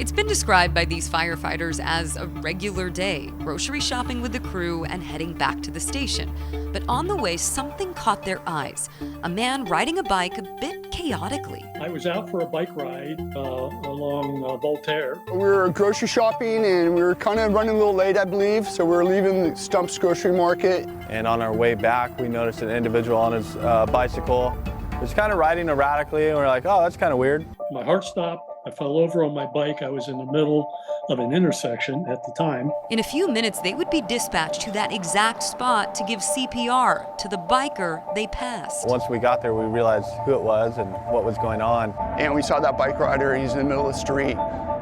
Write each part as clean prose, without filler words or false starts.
It's been described by these firefighters as a regular day, grocery shopping with the crew and heading back to the station. But on the way, something caught their eyes. A man riding a bike a bit chaotically. I was out for a bike ride along Voltaire. We were grocery shopping and we were kind of running a little late, I believe, so we were leaving the Stumps Grocery Market. And on our way back, we noticed an individual on his bicycle. He was kind of riding erratically, and we were like, oh, that's kind of weird. My heart stopped. I fell over on my bike. I was in the middle of an intersection at the time. In a few minutes, they would be dispatched to that exact spot to give CPR to the biker they passed. Once we got there, we realized who it was and what was going on. And we saw that bike rider, he's in the middle of the street,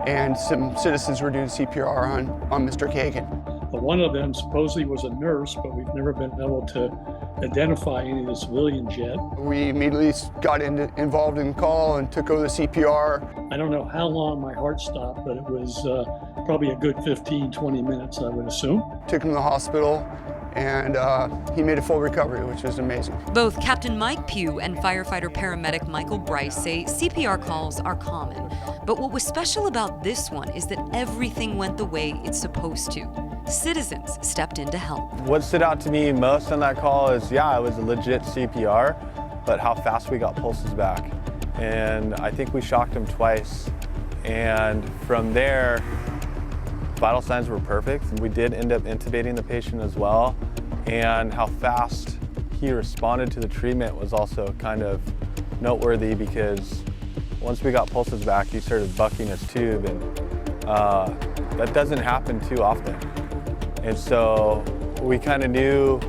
and some citizens were doing CPR on Mr. Kagan. One of them supposedly was a nurse, but we've never been able to identify any of the civilians yet. We immediately got involved in the call and took over the CPR. I don't know how long my heart stopped, but it was probably a good 15, 20 minutes, I would assume. Took him to the hospital, and he made a full recovery, which was amazing. Both Captain Mike Pugh and firefighter paramedic Michael Brice say CPR calls are common. But what was special about this one is that everything went the way it's supposed to. Citizens stepped in to help. What stood out to me most on that call is, yeah, it was a legit CPR, but how fast we got pulses back. And I think we shocked him twice. And from there, vital signs were perfect. We did end up intubating the patient as well. And how fast he responded to the treatment was also kind of noteworthy, because once we got pulses back, he started bucking his tube, and that doesn't happen too often. And so we kind of knew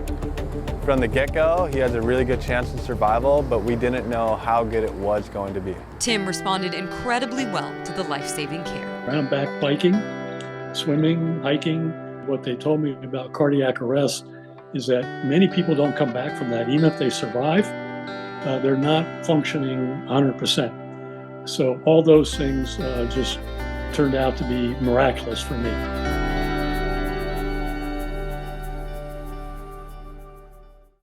from the get-go he has a really good chance of survival, but we didn't know how good it was going to be. Tim responded incredibly well to the life-saving care. I'm back biking, swimming, hiking. What they told me about cardiac arrest is that many people don't come back from that. Even if they survive, they're not functioning 100%. So all those things just turned out to be miraculous for me.